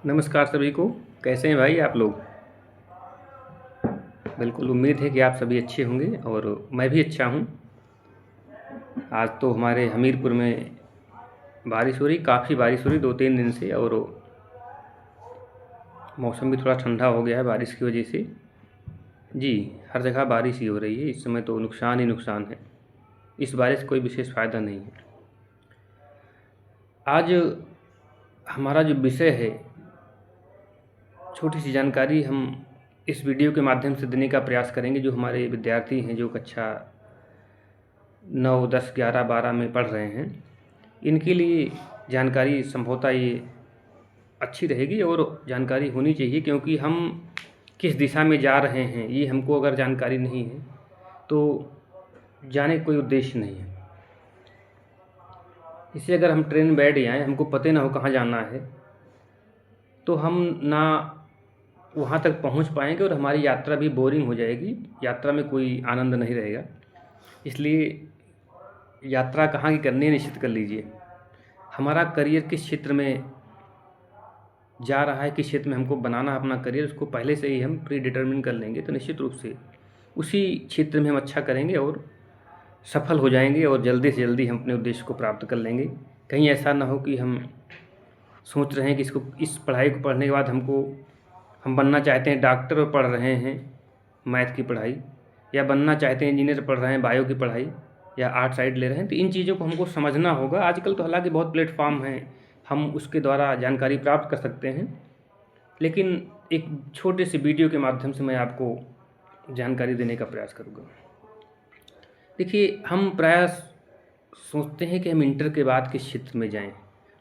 नमस्कार सभी को। कैसे हैं भाई आप लोग? बिल्कुल उम्मीद है कि आप सभी अच्छे होंगे और मैं भी अच्छा हूँ। आज तो हमारे हमीरपुर में बारिश हो रही, काफ़ी बारिश हो रही 2-3 दिन से, और मौसम भी थोड़ा ठंडा हो गया है बारिश की वजह से। जी, हर जगह बारिश ही हो रही है इस समय, तो नुकसान ही नुकसान है। इस बारिश से कोई विशेष फ़ायदा नहीं है। आज हमारा जो विषय है, छोटी सी जानकारी हम इस वीडियो के माध्यम से देने का प्रयास करेंगे। जो हमारे विद्यार्थी हैं, जो कक्षा 9, 10, 11, 12 में पढ़ रहे हैं, इनके लिए जानकारी संभवतः ये अच्छी रहेगी और जानकारी होनी चाहिए, क्योंकि हम किस दिशा में जा रहे हैं ये हमको अगर जानकारी नहीं है तो जाने का कोई उद्देश्य नहीं है। इससे अगर हम ट्रेन में बैठ जाएँ, हमको पता ना हो कहाँ जाना है, तो हम ना वहाँ तक पहुँच पाएंगे और हमारी यात्रा भी बोरिंग हो जाएगी, यात्रा में कोई आनंद नहीं रहेगा। इसलिए यात्रा कहाँ की करनी है निश्चित कर लीजिए। हमारा करियर किस क्षेत्र में जा रहा है, किस क्षेत्र में हमको बनाना है अपना करियर, उसको पहले से ही हम प्री डिटरमिन कर लेंगे तो निश्चित रूप से उसी क्षेत्र में हम अच्छा करेंगे और सफल हो जाएंगे और जल्दी से जल्दी हम अपने उद्देश्य को प्राप्त कर लेंगे। कहीं ऐसा ना हो कि हम सोच रहे हैं कि इस पढ़ाई को पढ़ने के बाद हम बनना चाहते हैं डॉक्टर और पढ़ रहे हैं मैथ की पढ़ाई, या बनना चाहते हैं इंजीनियर पढ़ रहे हैं बायो की पढ़ाई, या आर्ट साइड ले रहे हैं। तो इन चीज़ों को हमको समझना होगा। आजकल तो हालांकि बहुत प्लेटफॉर्म हैं, हम उसके द्वारा जानकारी प्राप्त कर सकते हैं, लेकिन एक छोटे से वीडियो के माध्यम से मैं आपको जानकारी देने का प्रयास करूँगा। देखिए, हम प्रयास सोचते हैं कि हम इंटर के बाद किस क्षेत्र में जाएं।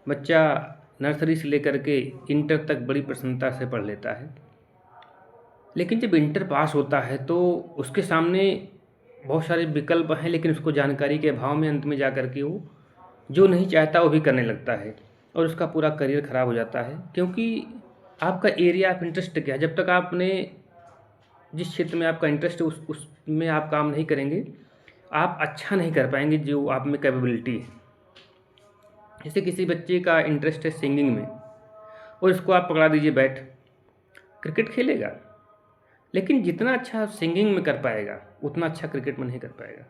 बच्चा नर्सरी से लेकर के इंटर तक बड़ी प्रसन्नता से पढ़ लेता है, लेकिन जब इंटर पास होता है तो उसके सामने बहुत सारे विकल्प हैं, लेकिन उसको जानकारी के अभाव में अंत में जा कर के वो जो नहीं चाहता वो भी करने लगता है और उसका पूरा करियर ख़राब हो जाता है। क्योंकि आपका एरिया ऑफ इंटरेस्ट क्या है, जब तक आपने जिस क्षेत्र में आपका इंटरेस्ट है उसमें आप काम नहीं करेंगे, आप अच्छा नहीं कर पाएंगे जो आप में कैपेबिलिटी है। जैसे किसी बच्चे का इंटरेस्ट है सिंगिंग में, और इसको आप पकड़ा दीजिए बैठ क्रिकेट खेलेगा, लेकिन जितना अच्छा सिंगिंग में कर पाएगा उतना अच्छा क्रिकेट में नहीं कर पाएगा।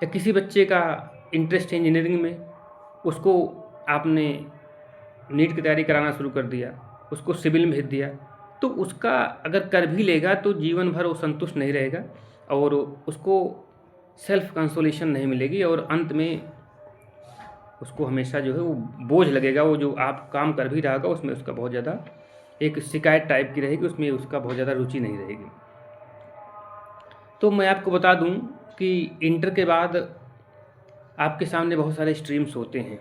या किसी बच्चे का इंटरेस्ट है इंजीनियरिंग में, उसको आपने नीट की तैयारी कराना शुरू कर दिया, उसको सिविल में भेज दिया, तो उसका अगर कर भी लेगा तो जीवन भर वो संतुष्ट नहीं रहेगा और उसको सेल्फ कंसोलेशन नहीं मिलेगी, और अंत में उसको हमेशा जो है वो बोझ लगेगा। वो जो आप काम कर भी रहा होगा उसमें उसका बहुत ज़्यादा एक शिकायत टाइप की रहेगी, उसमें उसका बहुत ज़्यादा रुचि नहीं रहेगी। तो मैं आपको बता दूं कि इंटर के बाद आपके सामने बहुत सारे स्ट्रीम्स होते हैं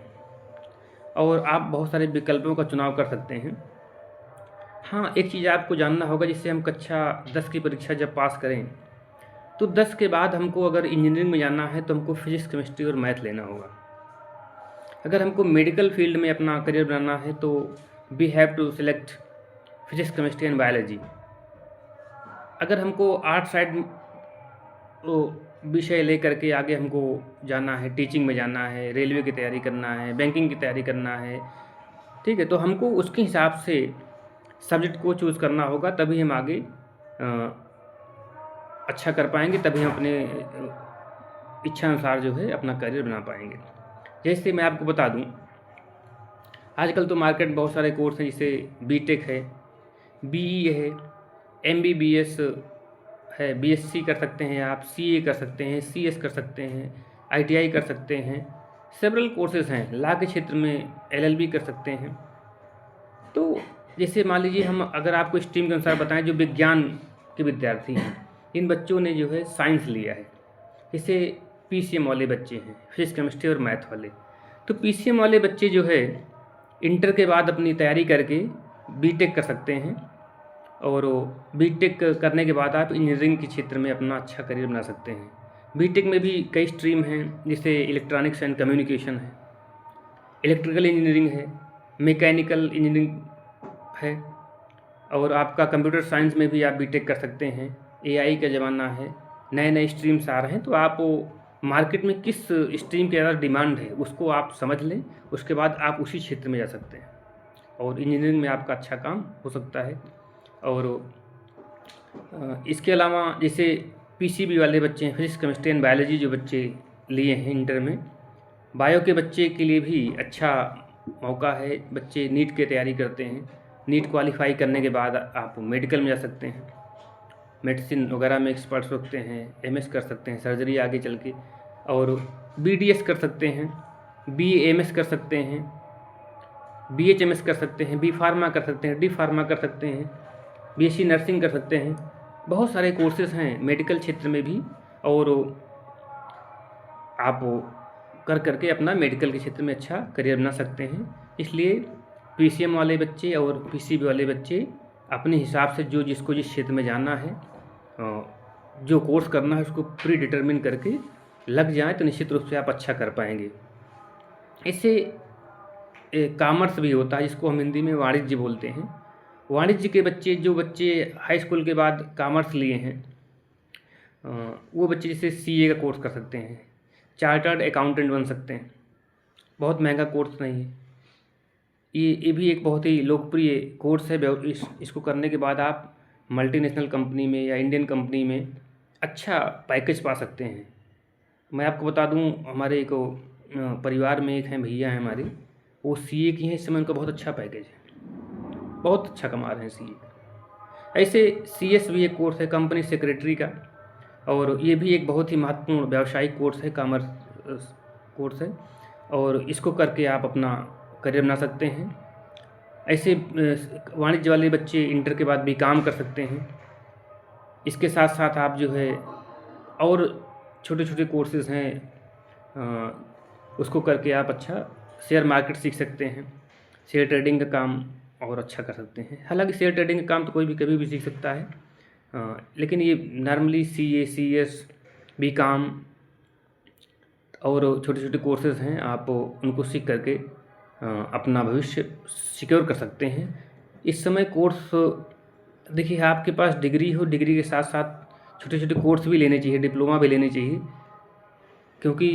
और आप बहुत सारे विकल्पों का चुनाव कर सकते हैं। हाँ, एक चीज़ आपको जानना होगा, जिससे हम कक्षा 10 की परीक्षा जब पास करें तो 10 के बाद हमको अगर इंजीनियरिंग में जाना है तो हमको फिजिक्स, केमिस्ट्री और मैथ लेना होगा। अगर हमको मेडिकल फील्ड में अपना करियर बनाना है तो we have to select physics, chemistry and biology. अगर हमको आर्ट साइड विषय लेकर के आगे हमको जाना है, टीचिंग में जाना है, रेलवे की तैयारी करना है, बैंकिंग की तैयारी करना है, ठीक है, तो हमको उसके हिसाब से सब्जेक्ट को चूज़ करना होगा, तभी हम आगे अच्छा कर पाएंगे, तभी हम अपने इच्छा अनुसार जो है अपना करियर बना पाएंगे। जैसे मैं आपको बता दूं, आजकल तो मार्केट में बहुत सारे कोर्स हैं, जैसे बीटेक है, बीई है, एमबीबीएस है, बीएससी कर सकते हैं आप, सीए कर सकते हैं, सीएस कर सकते हैं, आईटीआई कर सकते हैं, सेवरल कोर्सेज हैं। लॉ के क्षेत्र में एलएलबी कर सकते हैं। तो जैसे मान लीजिए हम अगर आपको स्ट्रीम के अनुसार बताएं, जो विज्ञान के विद्यार्थी हैं, इन बच्चों ने जो है साइंस लिया है, जैसे पीसीएम वाले बच्चे हैं, फिजिक्स, केमिस्ट्री और मैथ वाले। तो पीसीएम वाले बच्चे जो है इंटर के बाद अपनी तैयारी करके बीटेक कर सकते हैं, और बीटेक करने के बाद आप इंजीनियरिंग के क्षेत्र में अपना अच्छा करियर बना सकते हैं। बीटेक में भी कई स्ट्रीम हैं, जैसे इलेक्ट्रॉनिक्स एंड कम्युनिकेशन है, इलेक्ट्रिकल इंजीनियरिंग है, मैकेनिकल इंजीनियरिंग है, और आपका कंप्यूटर साइंस में भी आप बीटेक कर सकते हैं। एआई का ज़माना है, नए नए स्ट्रीम्स आ रहे हैं, तो आप मार्केट में किस स्ट्रीम की ज़्यादा डिमांड है उसको आप समझ लें, उसके बाद आप उसी क्षेत्र में जा सकते हैं। और इंजीनियरिंग में आपका अच्छा काम हो सकता है। और इसके अलावा जैसे पीसीबी वाले बच्चे हैं, फिजिक्स केमिस्ट्री एंड बायोलॉजी जो बच्चे लिए हैं इंटर में, बायो के बच्चे के लिए भी अच्छा मौका है। बच्चे नीट की तैयारी करते हैं, नीट क्वालिफाई करने के बाद आप मेडिकल में जा सकते हैं, मेडिसिन वगैरह में एक्सपर्ट्स रखते हैं, एमएस कर सकते हैं सर्जरी आगे चल के, और बीडीएस कर सकते हैं, बीएमएस कर सकते हैं, बीएचएमएस कर सकते हैं, बी फार्मा कर सकते हैं, डी फार्मा कर सकते हैं, बीएससी नर्सिंग कर सकते हैं। बहुत सारे कोर्सेज़ हैं मेडिकल क्षेत्र में भी, और आप कर करके अपना मेडिकल के क्षेत्र में अच्छा करियर बना सकते हैं। इसलिए पीसीएम वाले बच्चे और पीसीबी वाले बच्चे अपने हिसाब से जो जिसको जिस क्षेत्र में जाना है, जो कोर्स करना है, उसको प्री डिटरमिन करके लग जाए तो निश्चित रूप से आप अच्छा कर पाएंगे। इससे कॉमर्स भी होता है, जिसको हम हिंदी में वाणिज्य बोलते हैं। वाणिज्य के बच्चे, जो बच्चे हाई स्कूल के बाद कॉमर्स लिए हैं, वो बच्चे जैसे सीए का कोर्स कर सकते हैं, चार्टर्ड अकाउंटेंट बन सकते हैं। बहुत महंगा कोर्स नहीं है ये भी एक बहुत ही लोकप्रिय कोर्स है। इसको करने के बाद आप मल्टीनेशनल कंपनी में या इंडियन कंपनी में अच्छा पैकेज पा सकते हैं। मैं आपको बता दूं, हमारे एक परिवार में एक हैं भैया हैं हमारे, वो सीए की हैं, इस समय उनका बहुत अच्छा पैकेज है, बहुत अच्छा कमा रहे हैं सीए। ऐसे सीएस भी एक कोर्स है कंपनी सेक्रेटरी का, और ये भी एक बहुत ही महत्वपूर्ण व्यावसायिक कोर्स है, कॉमर्स कोर्स है, और इसको करके आप अपना करियर बना सकते हैं। ऐसे वाणिज्य वाले बच्चे इंटर के बाद भी काम कर सकते हैं। इसके साथ साथ आप जो है और छोटे छोटे कोर्सेज़ हैं, उसको करके आप अच्छा शेयर मार्केट सीख सकते हैं, शेयर ट्रेडिंग का काम और अच्छा कर सकते हैं। हालांकि शेयर ट्रेडिंग का काम तो कोई भी कभी भी सीख सकता है, लेकिन ये नॉर्मली सीए, सीएस, बीकॉम और छोटे छोटे कोर्सेज़ हैं, आप उनको सीख करके अपना भविष्य सिक्योर कर सकते हैं। इस समय कोर्स देखिए, आपके पास डिग्री हो, डिग्री के साथ साथ छोटे छोटे कोर्स भी लेने चाहिए, डिप्लोमा भी लेने चाहिए, क्योंकि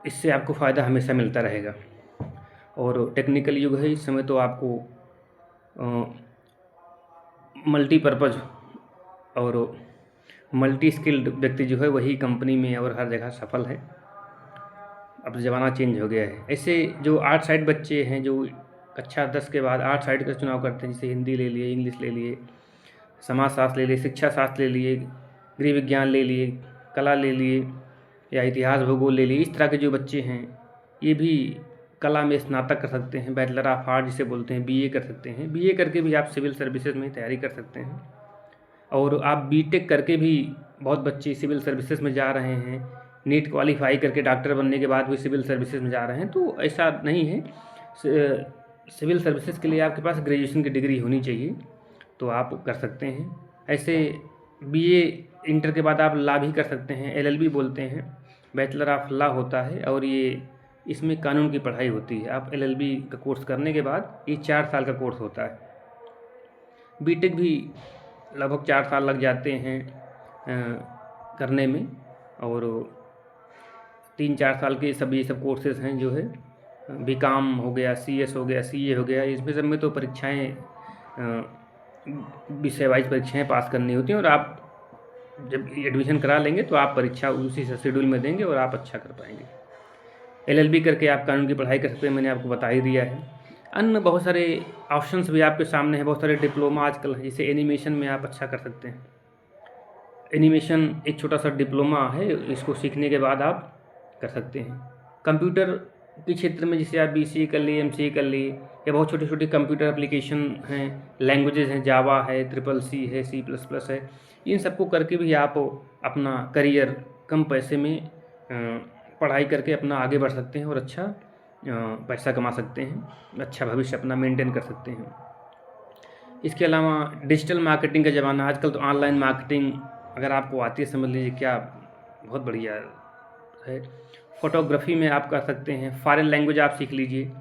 इससे आपको फ़ायदा हमेशा मिलता रहेगा। और टेक्निकल युग है इस समय, तो आपको मल्टीपर्पज़ और मल्टी स्किल्ड व्यक्ति जो है वही कंपनी में और हर जगह सफल है। अब ज़माना चेंज हो गया है। ऐसे जो आर्ट साइड बच्चे हैं, जो कक्षा 10 के बाद आर्ट साइड का चुनाव करते हैं, जैसे हिंदी ले लिए, इंग्लिश ले लिए, समाजशास्त्र ले लिए, शिक्षा शास्त्र ले लिए, गृह विज्ञान ले लिए, कला ले लिए, या इतिहास भूगोल ले लिए, इस तरह के जो बच्चे हैं ये भी कला में स्नातक कर सकते हैं, बैचलर ऑफ आर्ट जिसे बोलते हैं, बीए कर सकते हैं। बीए करके भी आप सिविल सर्विसेज में तैयारी कर सकते हैं, और आप बीटेक करके भी बहुत बच्चे सिविल सर्विसेज में जा रहे हैं। नीट क्वालिफाई करके डॉक्टर बनने के बाद भी सिविल सर्विसेज में जा रहे हैं। तो ऐसा नहीं है, सिविल सर्विसेज के लिए आपके पास ग्रेजुएशन की डिग्री होनी चाहिए, तो आप कर सकते हैं। ऐसे बीए इंटर के बाद आप लॉ भी कर सकते हैं, एलएलबी बोलते हैं, बैचलर ऑफ लॉ होता है, और ये इसमें कानून की पढ़ाई होती है। आप एलएलबी का कोर्स करने के बाद ये 4 साल का कोर्स होता है। बीटेक भी लगभग 4 साल लग जाते हैं करने में, और 3-4 साल के ये सब कोर्सेज़ हैं जो है। बीकॉम हो गया, सीएस हो गया, सीए हो गया, इसमें सब में तो परीक्षाएं विषय वाइज परीक्षाएं पास करनी होती हैं, और आप जब एडमिशन करा लेंगे तो आप परीक्षा उसी शेड्यूल में देंगे और आप अच्छा कर पाएंगे। एलएलबी करके आप कानून की पढ़ाई कर सकते हैं, मैंने आपको बता ही दिया है। अन्य बहुत सारे ऑप्शंस भी आपके सामने हैं, बहुत सारे डिप्लोमा आजकल है, जैसे एनिमेशन में आप अच्छा कर सकते हैं। एनिमेशन एक छोटा सा डिप्लोमा है, इसको सीखने के बाद आप कर सकते हैं। कंप्यूटर के क्षेत्र में जैसे आप बीसीए कर लिए, एमसीए कर लिए, या बहुत छोटे छोटे कंप्यूटर एप्लीकेशन हैं, लैंग्वेजेस हैं, जावा है, CCC है, C++ है, इन सबको करके भी आप अपना करियर कम पैसे में पढ़ाई करके अपना आगे बढ़ सकते हैं, और अच्छा पैसा कमा सकते हैं, अच्छा भविष्य अपना मेंटेन कर सकते हैं। इसके अलावा डिजिटल मार्केटिंग का ज़माना, आजकल तो ऑनलाइन मार्केटिंग अगर आपको आती है, समझ लीजिए क्या बहुत बढ़िया है। फ़ोटोग्राफी में आप कर सकते हैं, फॉरेन लैंग्वेज आप सीख लीजिए,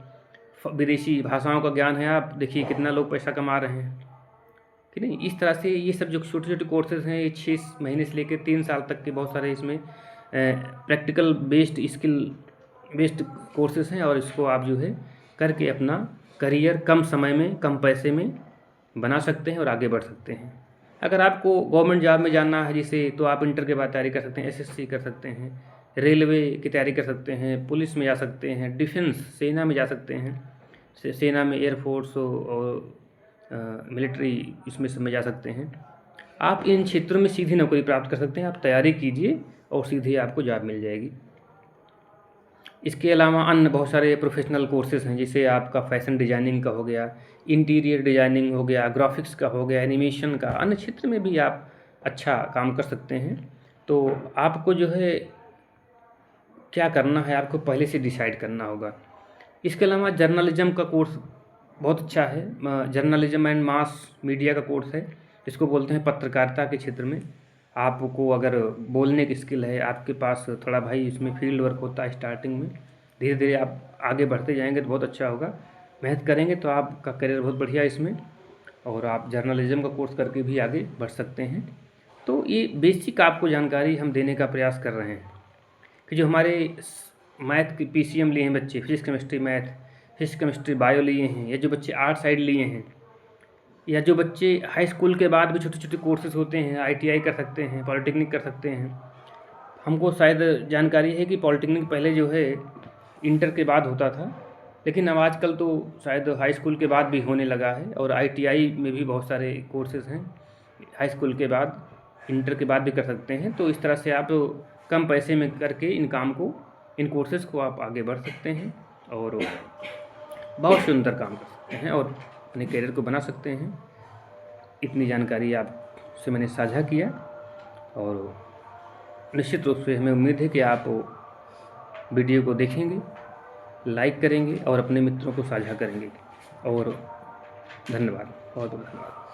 विदेशी भाषाओं का ज्ञान है, आप देखिए कितना लोग पैसा कमा रहे हैं कि नहीं। इस तरह से ये सब जो छोटे छोटे कोर्सेज़ हैं, ये 6 महीने से लेकर 3 साल तक के बहुत सारे इसमें practical based, skill based courses हैं, और इसको आप जो है करके अपना करियर कम समय में, कम पैसे में बना सकते हैं और आगे बढ़ सकते हैं। अगर आपको गवर्नमेंट जॉब में जाना है जैसे, तो आप इंटर के बाद तैयारी कर सकते हैं, एसएससी कर सकते हैं, रेलवे की तैयारी कर सकते हैं, पुलिस में जा सकते हैं, डिफेंस सेना में जा सकते हैं, सेना में एयरफोर्स और मिलिट्री इसमें सब में जा सकते हैं। आप इन क्षेत्रों में सीधी नौकरी प्राप्त कर सकते हैं। आप तैयारी कीजिए और सीधे आपको जॉब मिल जाएगी। इसके अलावा अन्य बहुत सारे प्रोफेशनल कोर्सेज हैं, जैसे आपका फैशन डिज़ाइनिंग का हो गया, इंटीरियर डिज़ाइनिंग हो गया, ग्राफिक्स का हो गया, एनिमेशन का। अन्य क्षेत्र में भी आप अच्छा काम कर सकते हैं। तो आपको जो है क्या करना है, आपको पहले से डिसाइड करना होगा। इसके अलावा जर्नलिज्म का कोर्स बहुत अच्छा है। जर्नलिज्म एंड मास मीडिया का कोर्स है, इसको बोलते हैं पत्रकारिता के क्षेत्र में। आपको अगर बोलने की स्किल है, आपके पास थोड़ा भाई इसमें फील्ड वर्क होता है स्टार्टिंग में, धीरे धीरे आप आगे बढ़ते जाएंगे तो बहुत अच्छा होगा। मेहनत करेंगे तो आपका करियर बहुत बढ़िया है इसमें, और आप जर्नलिज्म का कोर्स करके भी आगे बढ़ सकते हैं। तो ये बेसिक आपको जानकारी हम देने का प्रयास कर रहे हैं कि जो हमारे मैथ की पीसीएम लिए हैं बच्चे, physics chemistry math, physics chemistry bio लिए हैं, या जो बच्चे आर्ट साइड लिए हैं, या जो बच्चे हाई स्कूल के बाद भी छोटे छोटे कोर्सेज होते हैं, आईटीआई कर सकते हैं, पॉलिटेक्निक कर सकते हैं। हमको शायद जानकारी है कि पॉलिटेक्निक पहले जो है इंटर के बाद होता था, लेकिन अब आजकल तो शायद हाई स्कूल के बाद भी होने लगा है, और आईटीआई में भी बहुत सारे कोर्सेज हैं हाई स्कूल के बाद, इंटर के बाद भी कर सकते हैं। तो इस तरह से आप कम पैसे में करके इन कोर्सेज़ को आप आगे बढ़ सकते हैं और बहुत सुंदर काम कर सकते हैं और अपने करियर को बना सकते हैं। इतनी जानकारी आपसे मैंने साझा किया, और निश्चित रूप से हमें उम्मीद है कि आप वीडियो को देखेंगे, लाइक करेंगे और अपने मित्रों को साझा करेंगे। और धन्यवाद, बहुत बहुत धन्यवाद।